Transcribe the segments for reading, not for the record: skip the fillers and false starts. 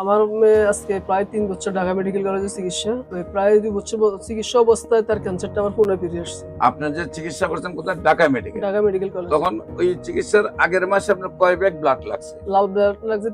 আমার মেয়ে আজকে প্রায় ৩ বছর ঢাকা মেডিকেল কলেজে চিকিৎসা। তো প্রায় ২ বছর চিকিৎসা অবস্থায় তার ক্যান্সারটা আবার পুনরায় ফিরে আসছে। আপনার যে চিকিৎসা করছেন কোথায়? Dhaka medical. Dhaka medical college. তখন ওই চিকিৎসার আগের মাসে আপনার কয় ব্যাগ ব্লাড লাগছে? লাল ব্লাড লাগছে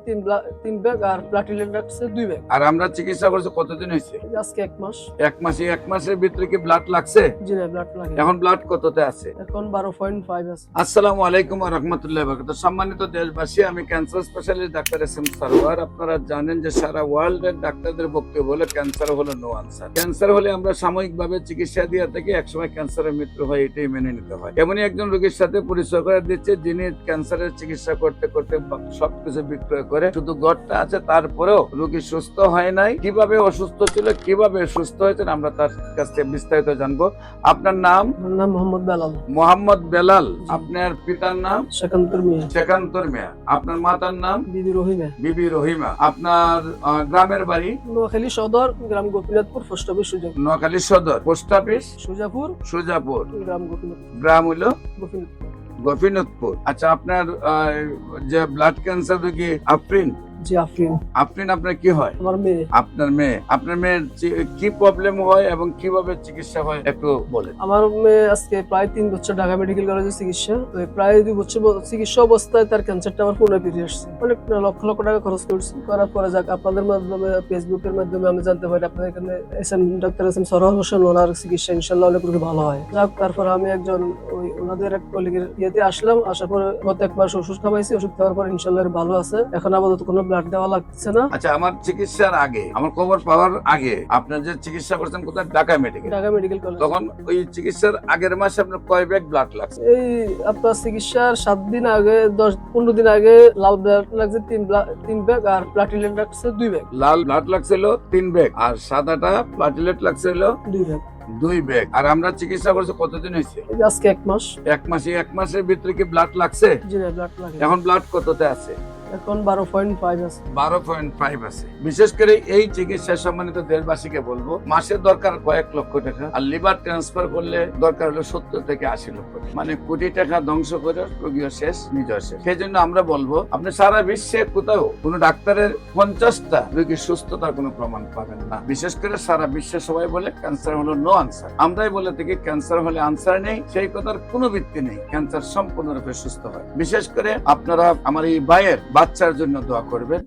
৩ ব্যাগ আর প্লাটিলেট লাগছে ২ ব্যাগ। আর আমরা চিকিৎসা করছি কতদিন হয়েছে? আজকে ১ মাস। 1 মাসের ভিতরে কি ব্লাড লাগছে? জি না, ব্লাড লাগে। এখন ব্লাড কততে আছে? এখন 12.5 আছে। আসসালামু আলাইকুম ওয়া রাহমাতুল্লাহি ওয়া বারাকাতুহু। সম্মানিত দেশবাসী, আমি cancer specialist doctor SM. Sarwar. আপনারা জানেন যে সারা ওয়ার্ল্ডের ডাক্তারদের বক্তব্য হলো ক্যান্সার হলো নো আনসার। ক্যান্সার হলে আমরা সাময়িকভাবে চিকিৎসা দিয়ে থাকি, একসময় ক্যান্সারের মৃত্যু হয়, এটাই মেনে নিতে হয়। এমনই একজন রোগীর সাথে পরিচয় করে দিচ্ছে যিনি ক্যান্সারের চিকিৎসা করতে করতে সবকিছু বিক্রয় করে, শুধু গড়টা আছে, তারপরেও রোগী সুস্থ হয় নাই। কিভাবে অসুস্থ ছিল, কিভাবে সুস্থ হয়েছেন, আমরা তার কাছ থেকে বিস্তারিত জানবো। আপনার নাম? আমার নাম মোহাম্মদ বেলাল। মোহাম্মদ বেলাল। জি। আপনার পিতার নাম? সেকান্তর মিয়া। সেকান্তর মিয়া। আপনার মাতার নাম? বিবি রহিমা। বিবি রহিমা। আপনার গ্রামের বাড়ি? নোয়াখালী সদর, গ্রাম গোপীনাথপুর, পোস্ট অফিস সুজাপুর। নোয়াখালী সদর, পোস্ট অফিস সুজাপুর, সুজাপুর, গ্রাম গোপীনাথপুর। গ্রাম হইল গোপীনাথপুর। গোপীনাথপুর। আচ্ছা, আপনার যে ব্লাড ক্যান্সার রোগী আফরিন, জি আফরিন। আফরিন আপনার কি হয়? আমার মেয়ে। আপনার মেয়ের কি প্রবলেম হয় এবং কিভাবে চিকিৎসা হয় একটু বলেন। আমার মেয়ে আজকে প্রায় ৩ বছর ঢাকা মেডিকেল কলেজে চিকিৎসা। তো প্রায় ২ বছর চিকিৎসা অবস্থায় তার ক্যান্সারটা আবার পুনরায় ফিরে আসছে। অনেক লক্ষ লক্ষ টাকা খরচ করছি। করার পরে যাক আপনাদের মাধ্যমে, ফেসবুকের মাধ্যমে আমি জানতে পারি আপনাদের এখানে ডাক্তার এস.এম. সরোয়ার হোসেন, ওনার চিকিৎসা ইনশাল্লাহ অনেক রোগী ভালো হয়। যাক, তারপর আমি একজন ওনাদের এক কলিগের ইয়েতে আসলাম। আসার পরে গত ১ মাস ওষুধ খাওয়াইছি। ওষুধ খাওয়ার পর ইনশাল্লাহ ভালো আছে। এখন আপাতত কোনো ব্লাড দেওয়া লাগছে না। আচ্ছা, আমার চিকিৎসার আগে, আমার খবর পাওয়ার আগে আপনার যে চিকিৎসা করছেন কোথায়? Dhaka medical. Dhaka medical college. তখন ওই চিকিৎসার আগের মাসে আপনার কয় ব্যাগ ব্লাড লাগছে? এই আপনার চিকিৎসার ৭ দিন আগে, ১০-১৫ দিন আগে লাল ব্লাড লাগছে ৩ ব্যাগ আর প্লাটিলেট লাগছে ২ ব্যাগ। লাল ব্লাড লাগছিল ৩ ব্যাগ আর সাদাটা প্লাটিলেট লাগছিল ২ ব্যাগ। 2 ব্যাগ। আর আমরা চিকিৎসা করছি কতদিন হয়েছে? আজকে ১ মাস। 1 মাসের ভিতরে কি ব্লাড লাগছে? জি না, ব্লাড লাগে। এখন ব্লাড কততে আছে? এখন 12.5 আছে। 12.5 আছে। বিশেষ করে এই চিকিৎসা সম্মানিত দেশবাসীকে বলবো, মাসে দরকার কয়েক লক্ষ টাকা, আর লিভার ট্রান্সফার করলে দরকার হলো 70 থেকে 80 লক্ষ টাকা। মানে কোটি টাকা ধ্বংস করে রোগীও শেষ, নিজেও শেষ। সেই জন্য আমরা বলবো, আপনি সারা বিশ্বে কোথাও কোনো ডাক্তারের 50টা রোগীর সুস্থতার কোনো প্রমাণ পাবেন না। বিশেষ করে সারা বিশ্বে সবাই বলে ক্যান্সার হলো নো আনসার। আমরাই বলে থাকি ক্যান্সার হলে আনসার নেই, সেই কথার কোনো ভিত্তি নেই। ক্যান্সার সম্পূর্ণরূপে সুস্থ হয়। বিশেষ করে আপনারা আমার এই ভাইয়ের বাচ্চার জন্য দোয়া করবেন।